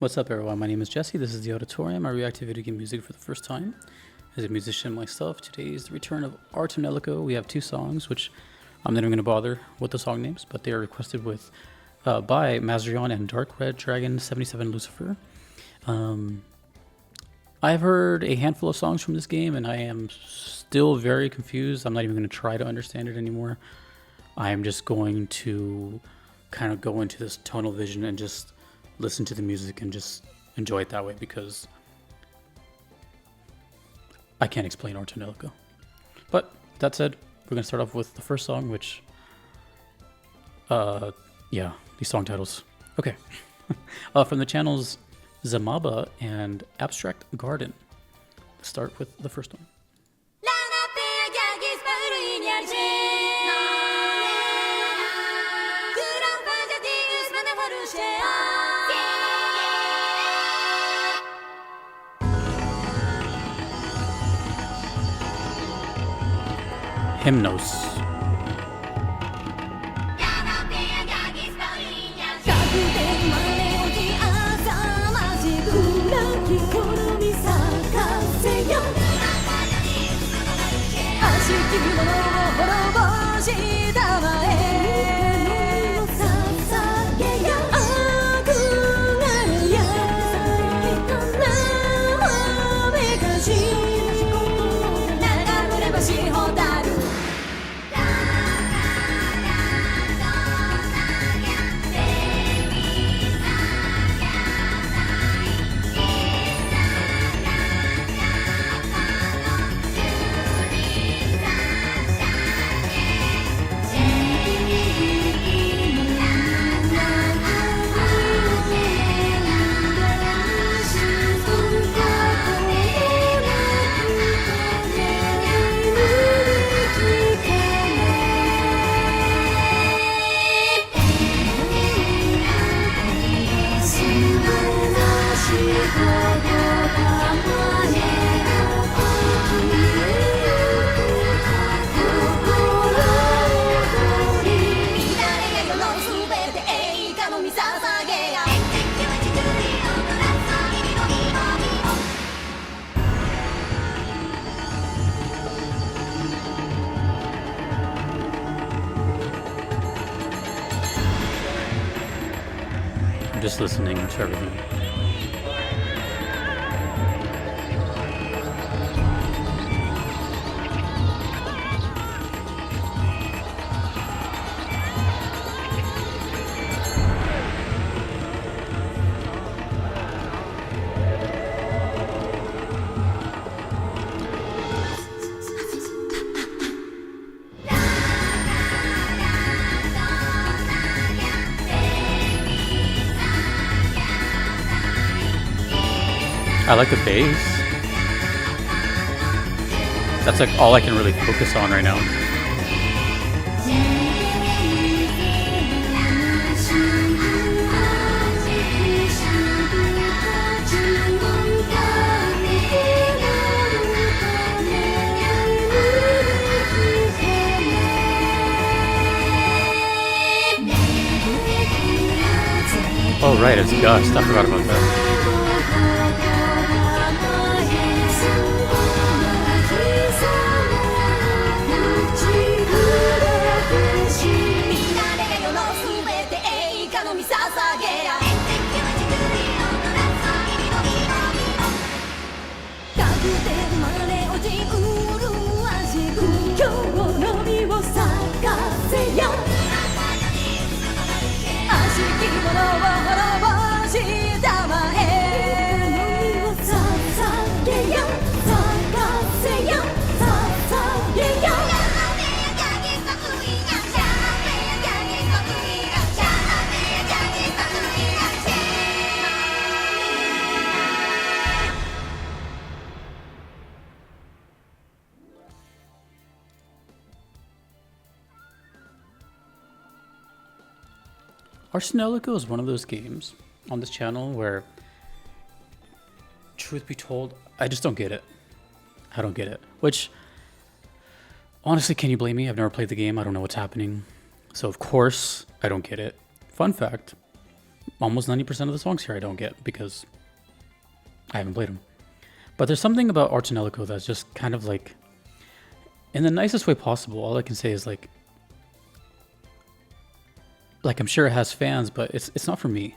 What's up, everyone? My name is Jesse. This is the Auditorium. I react to video game music for the first time. As a musician myself, today is the return of Tonelico. We have two songs, which I'm not even going to bother with the song names, but they are requested by Mazrion and Dark Red Dragon 77 Lucifer. I've heard a handful of songs from this game, and I am still very confused. I'm not even going to try to understand it anymore. I am just going to kind of go into this tonal vision and just listen to the music and just enjoy it that way, because I can't explain Tonelico. But that said, we're going to start off with the first song, which, yeah, these song titles. Okay. From the channels Zamaba and Abstract Garden. Let's start with the first one. Hymnos. I'm just listening to everything. I like the bass. That's like all I can really focus on right now. Oh right, it's Gust. I forgot about that. Tonelico is one of those games on this channel where, truth be told, I just don't get it. I don't get it. Which, honestly, can you blame me? I've never played the game. I don't know what's happening. So, of course, I don't get it. Fun fact, almost 90% of the songs here I don't get because I haven't played them. But there's something about Tonelico that's just kind of like, in the nicest way possible. All I can say is like I'm sure it has fans, but it's not for me.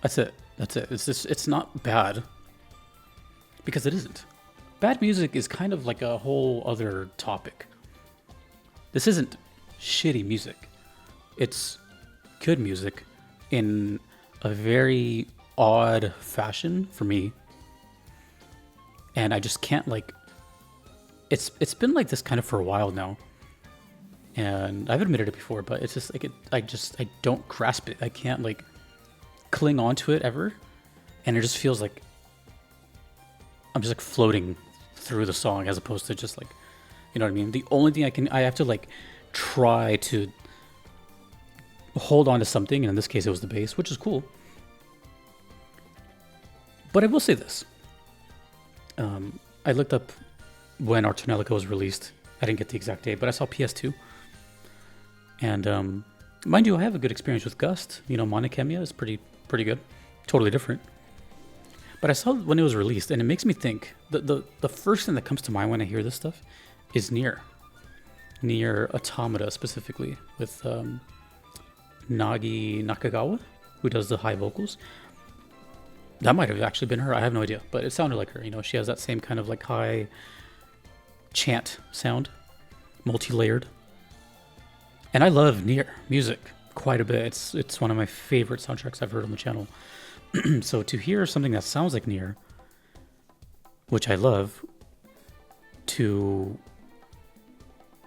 That's it. It's not bad, because it isn't. Bad music is kind of like a whole other topic. This isn't shitty music. It's good music in a very odd fashion for me. And I just can't like, it's been like this kind of for a while now. And I've admitted it before, but it's just like, I don't grasp it. I can't like cling onto it ever. And it just feels like I'm just like floating through the song as opposed to just like, you know what I mean? The only thing I have to like try to hold on to something. And in this case, it was the bass, which is cool. But I will say this. I looked up when Tonelico was released. I didn't get the exact date, but I saw PS2. And mind you, I have a good experience with Gust. You know, Monochemia is pretty good. Totally different. But I saw it when it was released, and it makes me think, the first thing that comes to mind when I hear this stuff is Nier Automata, specifically, with Nagi Nakagawa, who does the high vocals. That might have actually been her. I have no idea, but it sounded like her. You know, she has that same kind of like high chant sound, multi-layered. And I love Nier music quite a bit. It's one of my favorite soundtracks I've heard on the channel. So to hear something that sounds like Nier, which I love, to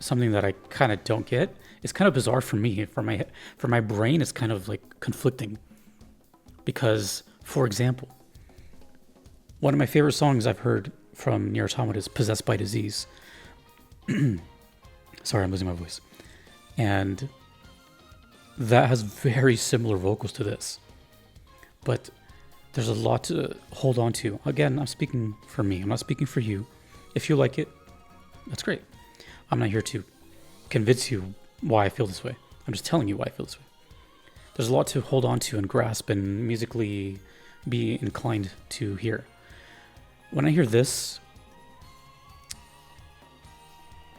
something that I kind of don't get, it's kind of bizarre for me. For my brain, it's kind of like conflicting. Because, for example, one of my favorite songs I've heard from Nier Automata is Possessed by Disease. Sorry, I'm losing my voice. And that has very similar vocals to this. But there's a lot to hold on to. Again, I'm speaking for me. I'm not speaking for you. If you like it, that's great. I'm not here to convince you why I feel this way. I'm just telling you why I feel this way. There's a lot to hold on to and grasp and musically be inclined to hear. When I hear this,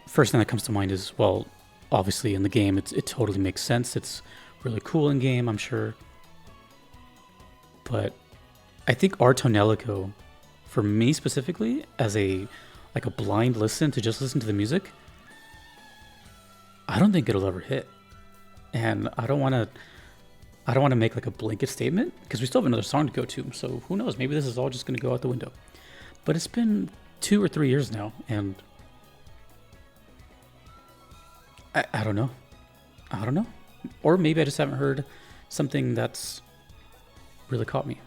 first thing that comes to mind is, well, obviously in the game, it totally makes sense. It's really cool in game, I'm sure. But I think Tonelico, for me specifically, as a blind listen to just listen to the music, I don't think it'll ever hit. And I don't want to make like a blanket statement, because we still have another song to go to. So who knows? Maybe this is all just going to go out the window. But it's been 2 or 3 years now, and I don't know. I don't know. Or maybe I just haven't heard something that's really caught me.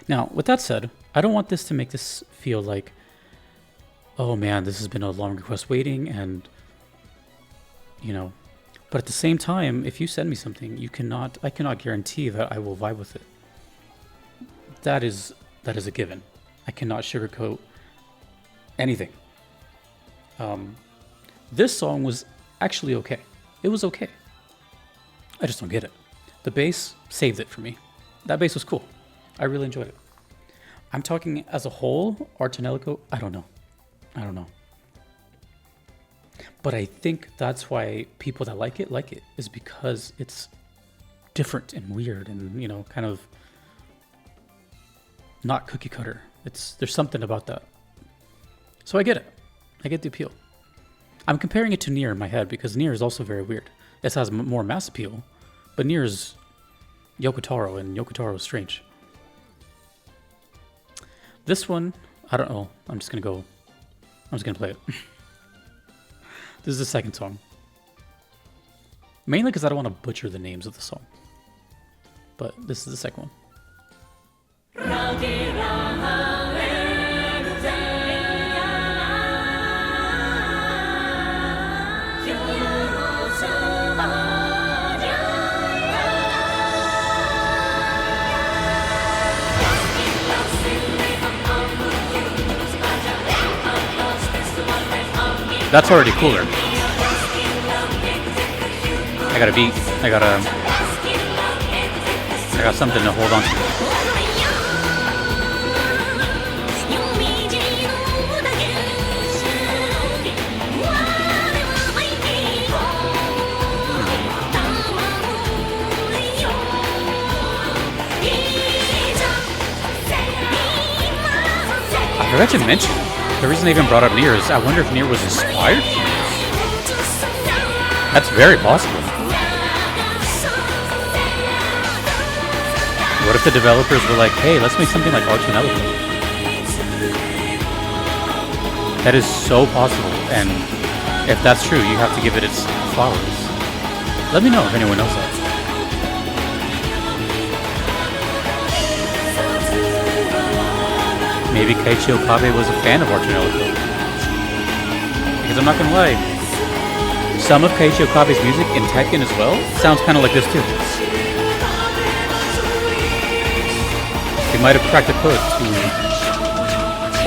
Now, with that said, I don't want this to make this feel like, oh man, this has been a long request waiting, and you know. But at the same time, if you send me something, I cannot guarantee that I will vibe with it. That is a given. I cannot sugarcoat anything. This song was actually okay. It was okay. I just don't get it. The bass saved it for me. That bass was cool. I really enjoyed it. I'm talking as a whole, Tonelico, I don't know. But I think that's why people that like it, is because it's different and weird and, you know, kind of not cookie cutter. There's something about that. So I get it. I get the appeal. I'm comparing it to Nier in my head because Nier is also very weird. It has more mass appeal, but Nier is Yoko Taro, and Yoko Taro is strange. This one, I don't know. I'm just gonna play it. This is the second song. Mainly because I don't want to butcher the names of the song. But this is the second one. That's already cooler. I got a beat. There got something to hold on to. I forgot to mention, the reason I even brought up Nier is I wonder if Nier was inspired from this. That's very possible. What if the developers were like, hey, let's make something like Tonelico? That is so possible, and if that's true, you have to give it its flowers. Let me know if anyone knows that. Maybe Keiichi Okabe was a fan of Tonelico. Because I'm not gonna lie, some of Keiichi Okabe's music in Tekken as well sounds kind of like this too. They might have cracked the code to...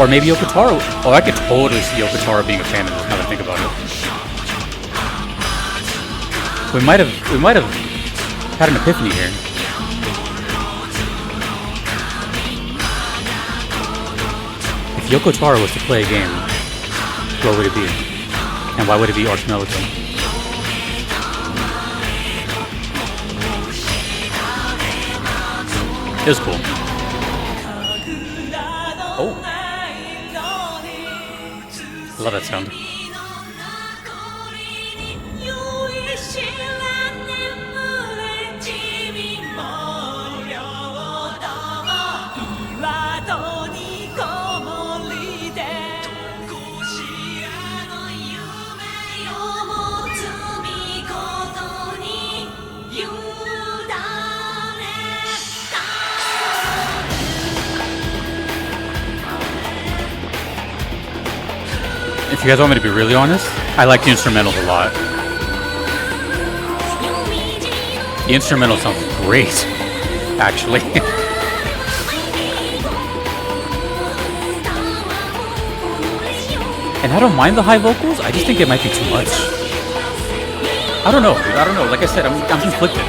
Or maybe Yoko Taro. Oh, I could totally see Yoko Taro being a fan of this now that I think about it. We might have had an epiphany here. If Yoko Taro was to play a game, what would it be? And why would it be Tonelico? It was cool. Oh. I love that sound. If you guys want me to be really honest, I like the instrumentals a lot. The instrumental sounds great, actually. And I don't mind the high vocals, I just think it might be too much. I don't know, dude. I don't know. Like I said, I'm conflicted.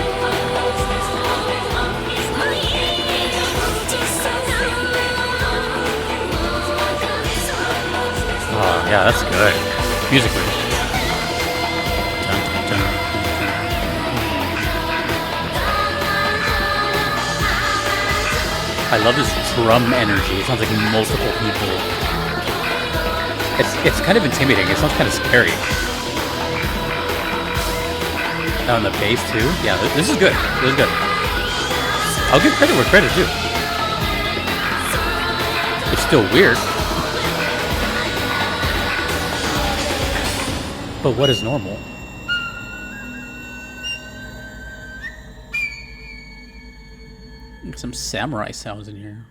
Oh, yeah, that's good. Musically. Dun, dun, dun, dun. I love this drum energy. It sounds like multiple people. It's kind of intimidating. It sounds kind of scary. On the bass too. Yeah, this is good. This is good. I'll give credit where credit's due. It's still weird. But what is normal? Some samurai sounds in here.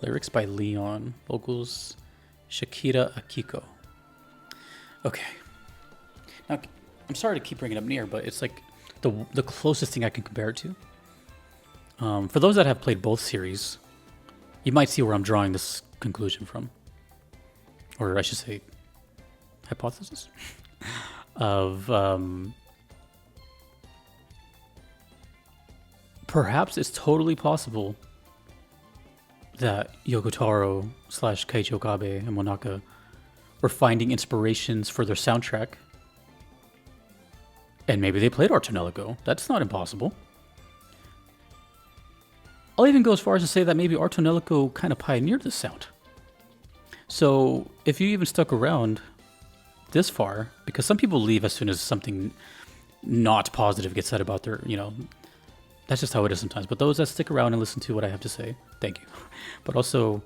Lyrics by Leon. Vocals Shakira Akiko. Okay. Now, I'm sorry to keep bringing up Nier, but it's like the closest thing I can compare it to. For those that have played both series, you might see where I'm drawing this conclusion from. Or I should say, hypothesis of perhaps it's totally possible that Yoko Taro / Keiichi Okabe and Monaka were finding inspirations for their soundtrack, and maybe they played Tonelico. That's not impossible. I'll even go as far as to say that maybe Tonelico kind of pioneered this sound. So if you even stuck around this far, because some people leave as soon as something not positive gets said about their, that's just how it is sometimes. But those that stick around and listen to what I have to say, thank you. But also,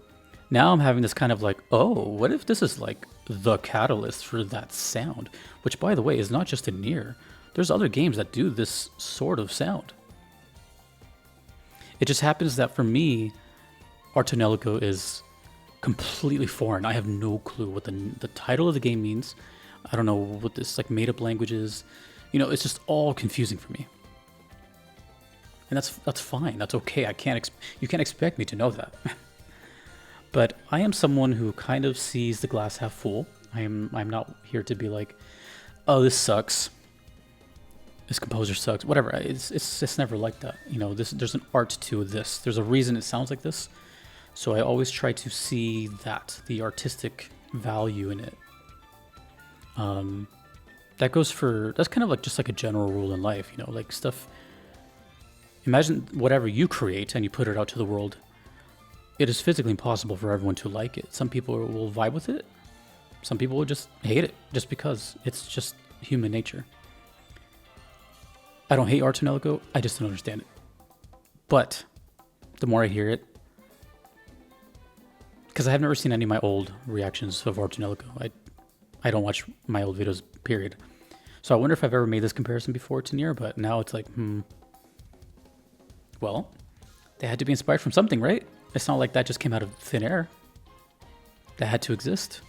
now I'm having this kind of like, oh, what if this is like the catalyst for that sound? Which, by the way, is not just in Nier. There's other games that do this sort of sound. It just happens that for me, Tonelico is completely foreign. I have no clue what the title of the game means. I don't know what this like made up language is. It's just all confusing for me. And that's fine. That's okay. You can't expect me to know that. But I am someone who kind of sees the glass half full. I'm not here to be like, oh, this sucks. this composer sucks, whatever. It's never like that. You know, there's an art to this. There's a reason it sounds like this. So I always try to see that, the artistic value in it. That's kind of like just like a general rule in life, you know, like stuff. Imagine whatever you create and you put it out to the world. It is physically impossible for everyone to like it. Some people will vibe with it. Some people will just hate it just because it's just human nature. I don't hate Art Tonelico, I just don't understand it. But the more I hear it, because I have never seen any of my old reactions of Art Tonelico. I don't watch my old videos, period. So I wonder if I've ever made this comparison before to Nier, but now it's like, well, they had to be inspired from something, right? It's not like that just came out of thin air. That had to exist.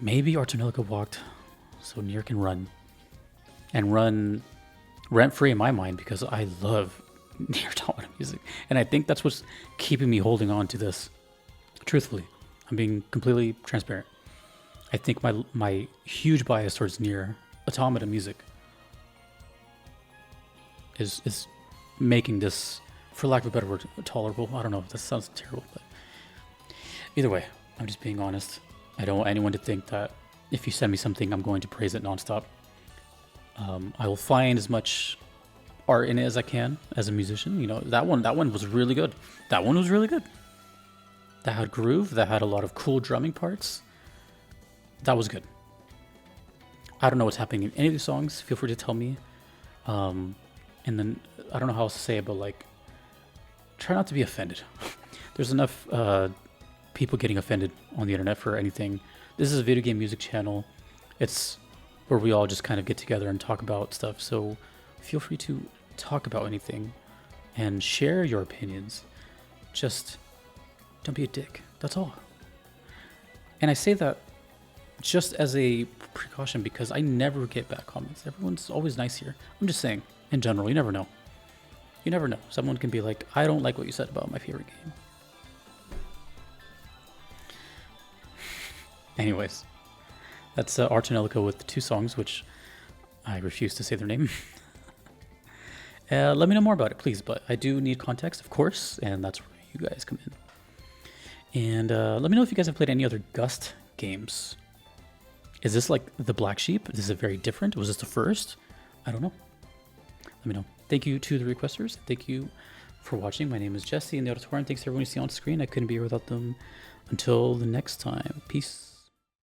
Maybe Art Tonelico walked so Nier can run. And run rent-free in my mind because I love Nier Automata music. And I think that's what's keeping me holding on to this. Truthfully, I'm being completely transparent. I think my huge bias towards Nier Automata music is making this, for lack of a better word, tolerable. I don't know if that sounds terrible, but either way, I'm just being honest. I don't want anyone to think that if you send me something, I'm going to praise it nonstop. I will find as much art in it as I can as a musician. You know, that one was really good. That one was really good. That had groove. That had a lot of cool drumming parts. That was good. I don't know what's happening in any of these songs. Feel free to tell me. And then I don't know how else to say it, but like, try not to be offended. There's enough people getting offended on the internet for anything. This is a video game music channel. It's where we all just kind of get together and talk about stuff. So feel free to talk about anything and share your opinions. Just don't be a dick. That's all. And I say that just as a precaution because I never get bad comments. Everyone's always nice here. I'm just saying, in general, you never know. You never know. Someone can be like, I don't like what you said about my favorite game. Anyways, that's Art Tonelico with 2 songs, which I refuse to say their name. Let me know more about it, please. But I do need context, of course, and that's where you guys come in. And let me know if you guys have played any other Gust games. Is this like the Black Sheep? Is it very different? Was this the first? I don't know. Let me know. Thank you to the requesters. Thank you for watching. My name is Jesse in the auditorium. Thanks to everyone you see on screen. I couldn't be here without them. Until the next time. Peace.